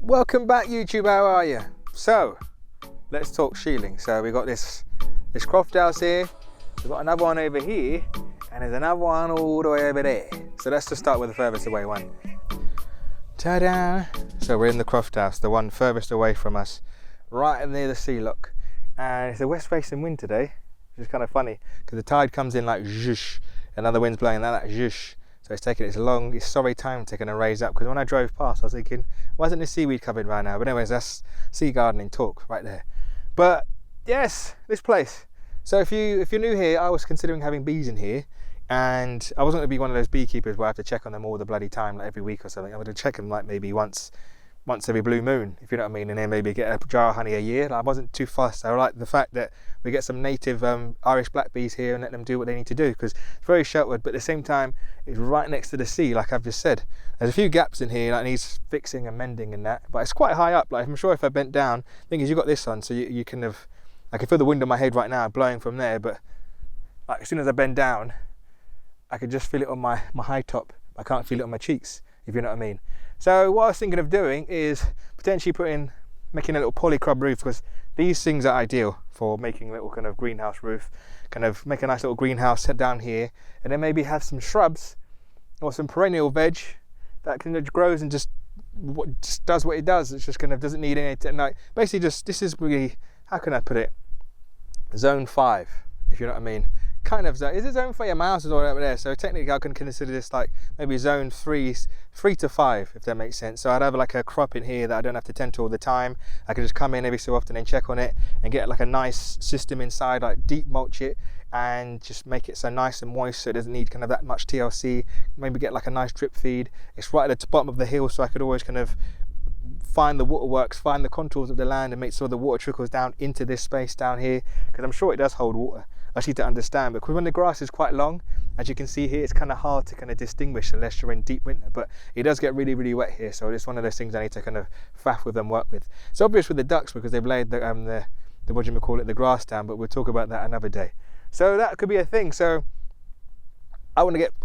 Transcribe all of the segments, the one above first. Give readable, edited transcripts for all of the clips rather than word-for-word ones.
Welcome back, YouTube. How are you? So let's talk shielding. So we got this Croft house here, we've got another one over here, and there's another one all the way over there. So let's just start with the furthest away one. Ta-da! So we're in the Croft house, the one furthest away from us, right near the sea lock. And it's a west facing wind today, which is kind of funny because the tide comes in like zhush, and now the wind's blowing like zhush. So it's taking it's sorry time taking a raise up, because when I drove past I was thinking, why isn't the seaweed covered right now? But anyways, that's sea gardening talk right there. But yes, this place. So if you're new here, I was considering having bees in here, and I wasn't going to be one of those beekeepers where I have to check on them all the bloody time, like every week or something. I'm going to check them like maybe once every blue moon, if you know what I mean, and then maybe get a jar of honey a year. Like, I wasn't too fussed. I like the fact that we get some native Irish black bees here and let them do what they need to do, because it's very sheltered, but at the same time it's right next to the sea, like I've just said. There's a few gaps in here that needs fixing and mending and that, but it's quite high up. Like, I'm sure if I bent down, the thing is, you got this on, so you can have, I can feel the wind on my head right now blowing from there, but like as soon as I bend down I could just feel it on my high top. I can't feel it on my cheeks, if you know what I mean. So what I was thinking of doing is potentially making a little polycrub roof, because these things are ideal for making a little kind of greenhouse roof, kind of make a nice little greenhouse set down here, and then maybe have some shrubs or some perennial veg that kind of grows and just does what it does. It's just kind of doesn't need anything. Like, basically just, this is really, how can I put it, zone 5, if you know what I mean. Kind of zone, is it zone 5? Yeah, my house is all over there, so technically I can consider this like maybe zone 3 to 5, if that makes sense. So I'd have like a crop in here that I don't have to tend to all the time. I could just come in every so often and check on it and get like a nice system inside, like deep mulch it and just make it so nice and moist so it doesn't need kind of that much TLC. Maybe get like a nice drip feed. It's right at the bottom of the hill, so I could always kind of find the waterworks, find the contours of the land and make sure the water trickles down into this space down here, because I'm sure it does hold water. I just need to understand, because when the grass is quite long, as you can see here, it's kind of hard to kind of distinguish unless you're in deep winter, but it does get really, really wet here, so it's one of those things I need to kind of faff with and work with. It's obvious with the ducks because they've laid the what do you call it, the grass down, but we'll talk about that another day. So that could be a thing. So I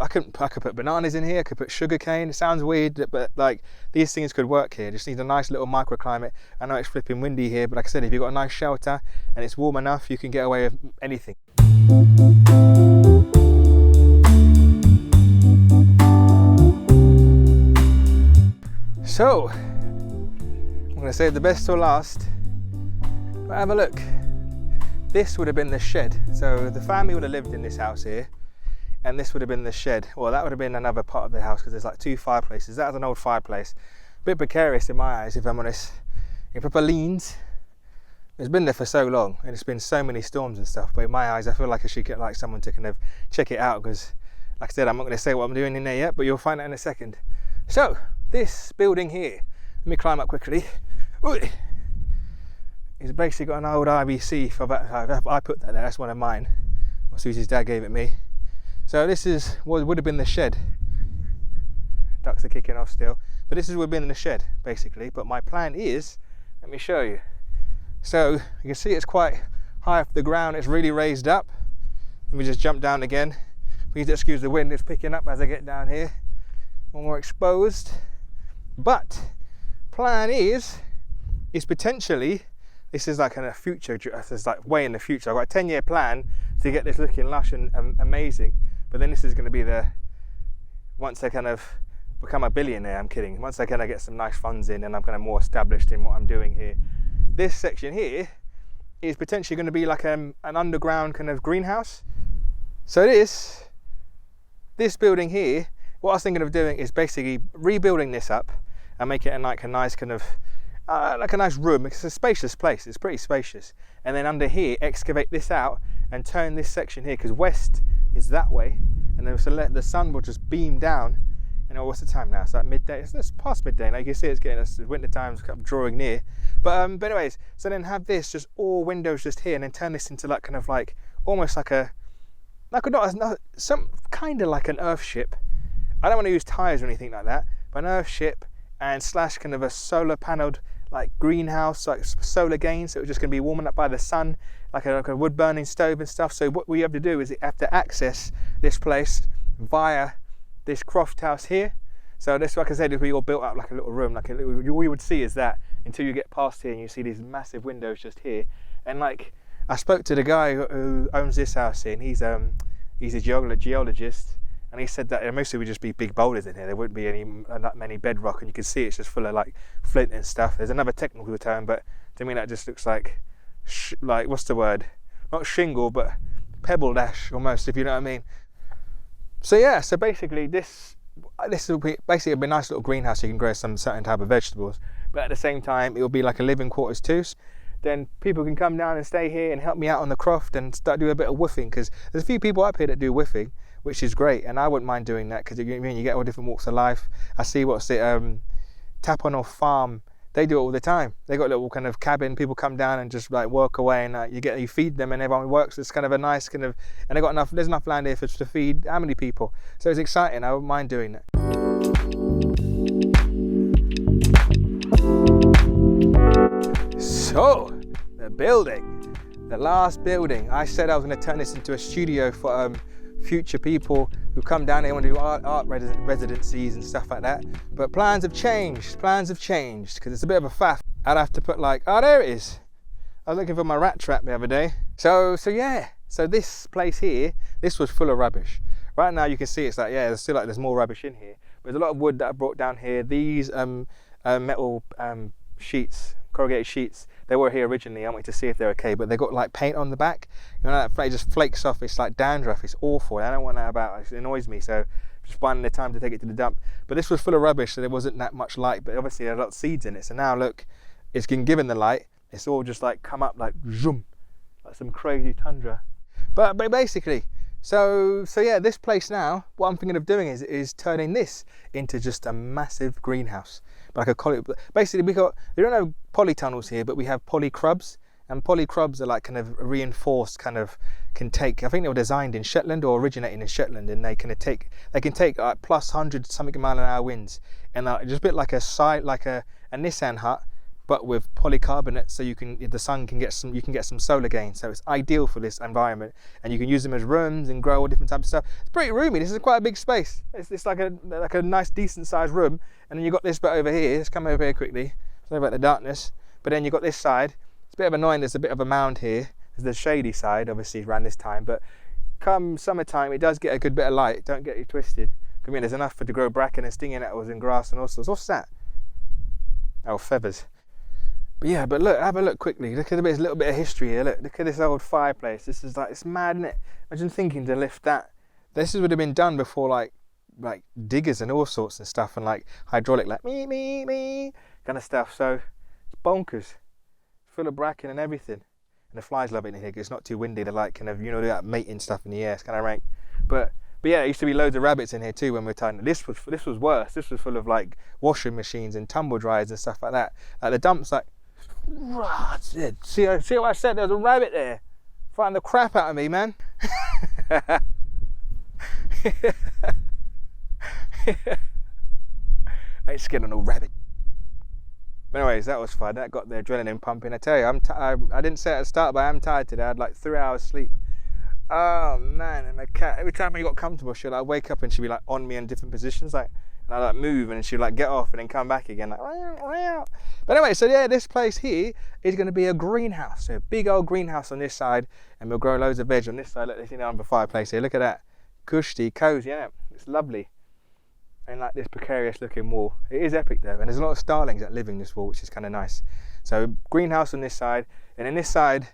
could put bananas in here, I could put sugar cane. It sounds weird, but like these things could work here. Just need a nice little microclimate. I know it's flipping windy here, but like I said, if you've got a nice shelter and it's warm enough, you can get away with anything. So I'm going to save the best till last, but have a look. This would have been the shed. So the family would have lived in this house here, and this would have been the shed. Well, that would have been another part of the house, because there's like 2 fireplaces. That was an old fireplace. A bit precarious in my eyes, if I'm honest. It proper leans. It's been there for so long, and it's been so many storms and stuff, but in my eyes I feel like I should get like someone to kind of check it out, because like I said, I'm not going to say what I'm doing in there yet, but you'll find out in a second. So this building here, let me climb up quickly. It's basically got an old IBC for that. I put that there, that's one of mine. Well, Susie's dad gave it me. So this is what would have been the shed. Ducks are kicking off still, but this would have been the shed basically. But my plan is, let me show you. So you can see it's quite high off the ground, it's really raised up. Let me just jump down again. Please excuse the wind, it's picking up as I get down here. More exposed. But plan is potentially, this is like in a future, this is like way in the future. I've got a 10-year plan to get this looking lush and amazing. But then this is going to be once I kind of become a billionaire, I'm kidding. Once I kind of get some nice funds in and I'm kind of more established in what I'm doing here. This section here is potentially going to be like an underground kind of greenhouse. So this building here, what I was thinking of doing is basically rebuilding this up and make it like a nice kind of like a nice room. It's a spacious place, it's pretty spacious, and then under here excavate this out and turn this section here, because west is that way, and then so the sun will just beam down. And what's the time now? It's like midday. It's past midday now. You can see it's getting, winter time's drawing near. But anyways, so then have this just all windows just here, and then turn this into like kind of like almost like some kind of like an earth ship. I don't want to use tires or anything like that, but an earth ship and slash kind of a solar panelled like greenhouse, like solar gain, so it's just going to be warming up by the sun, like a wood burning stove and stuff. So what we have to do is have to access this place via this Croft house here. So this, like I said, we all built up like a little room, like all you would see is that until you get past here and you see these massive windows just here. And like, I spoke to the guy who owns this house here, and he's a geologist, and he said that mostly would just be big boulders in here. There wouldn't be that many bedrock, and you can see it's just full of like flint and stuff. There's another technical term, but to me that just looks like what's the word? Not shingle, but pebble dash almost, if you know what I mean. So yeah, so basically this will be basically a nice little greenhouse. So you can grow some certain type of vegetables, but at the same time it will be like a living quarters too. Then people can come down and stay here and help me out on the croft and start doing a bit of woofing, because there's a few people up here that do woofing, which is great, and I wouldn't mind doing that, because you get all different walks of life. I see Tap On Off Farm, they do it all the time. They got a little kind of cabin, people come down and just like work away, and you feed them and everyone works. It's kind of a nice kind of, and there's enough land here to feed how many people, so it's exciting. I wouldn't mind doing that. So, the last building. I said I was going to turn this into a studio for future people who come down here and want to do art residencies and stuff like that. But plans have changed, because it's a bit of a faff. I'd have to put like, oh, there it is. I was looking for my rat trap the other day. So yeah, so this place here, this was full of rubbish. Right now you can see it's like, yeah, there's more rubbish in here. But there's a lot of wood that I brought down here. These metal sheets, corrugated sheets, they were here originally. I went to see if they're okay, but they got like paint on the back. You know, that just flakes off. It's like dandruff. It's awful. I don't want that about. It annoys me. So just finding the time to take it to the dump. But this was full of rubbish, so there wasn't that much light. But obviously there are a lot of seeds in it. So now look, it's been given the light. It's all just like come up like zoom, like some crazy tundra. But basically, so yeah, this place now, what I'm thinking of doing is turning this into just a massive greenhouse. But I could call it, basically we don't have polytunnels here, but we have polycrubs, and polycrubs are like kind of reinforced, kind of I think they were designed in Shetland or originating in Shetland, and they can take like plus 100 something mile an hour winds, and just a bit like a Nissan hut, but with polycarbonate, so you can get some solar gain. So it's ideal for this environment, and you can use them as rooms and grow all different types of stuff. It's pretty roomy. This is quite a big space. It's like a nice decent sized room, and then you've got this bit over here. Let's come over here quickly. Sorry about the darkness, but then you've got this side. It's a bit of annoying. There's a bit of a mound here. There's the shady side, obviously around this time, but come summertime it does get a good bit of light. Don't get you twisted. I mean, there's enough to grow bracken and stinging nettles and grass and all sorts. What's that? Oh, feathers. But yeah, but look, have a look quickly. Look at this little bit of history here. Look at this old fireplace. This is like, it's mad, isn't it? Imagine thinking to lift that. This would have been done before like diggers and all sorts and stuff, and like hydraulic, like me kind of stuff. So it's bonkers, full of bracken and everything. And the flies love it in here because it's not too windy. They like kind of, do that mating stuff in the air. It's kind of rank. But yeah, there used to be loads of rabbits in here too when we were tidying. This was worse. This was full of like washing machines and tumble dryers and stuff like that. Like the dumps, like. See what I said? There was a rabbit there, fighting the crap out of me, man. I ain't scared of no rabbit. But anyways, that was fun. That got the adrenaline pumping. I tell you, I didn't say it at the start, but I am tired today. I had like 3 hours sleep. Oh man, and the cat, every time I got comfortable, she'd like wake up and she'd be like on me in different positions, like. And I like move and she'd like get off and then come back again, like. But anyway, so yeah, this place here is going to be a greenhouse. So a big old greenhouse on this side, and we'll grow loads of veg on this side. Look, there's another fireplace here. Look at that, cushy, cozy, yeah, it's lovely. And like this precarious looking wall. It is epic though, and there's a lot of starlings that live in this wall, which is kind of nice. So greenhouse on this side, and then this side,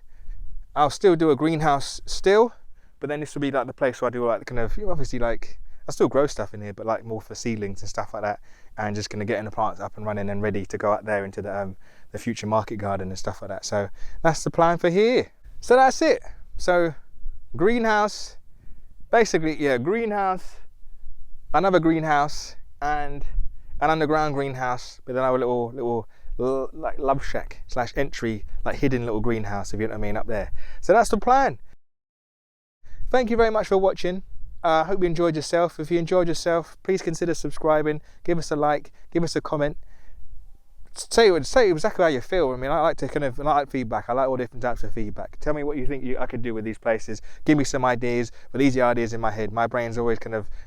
I'll still do a greenhouse still, but then this will be like the place where I do like kind of, obviously like. I still grow stuff in here, but like more for seedlings and stuff like that, and just going to get the plants up and running and ready to go out there into the future market garden and stuff like that. So that's the plan for here. So that's it. So greenhouse, basically, yeah, greenhouse, another greenhouse, and an underground greenhouse with another little like love shack / entry, like hidden little greenhouse, if you know what I mean, up there. So that's the plan. Thank you very much for watching. I hope you enjoyed yourself. If you enjoyed yourself, please consider subscribing, give us a like, give us a comment, say exactly how you feel. I mean, I like to I like feedback. I like all different types of feedback. Tell me what you think I could do with these places. Give me some ideas. With easy ideas in my head, my brain's always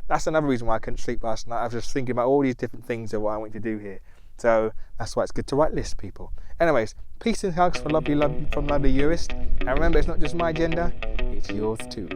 that's another reason why I couldn't sleep last night. I was just thinking about all these different things of what I want to do here. So that's why it's good to write lists, people. Anyways, peace and hugs from lovely Eurist. And remember, it's not just my agenda, it's yours too.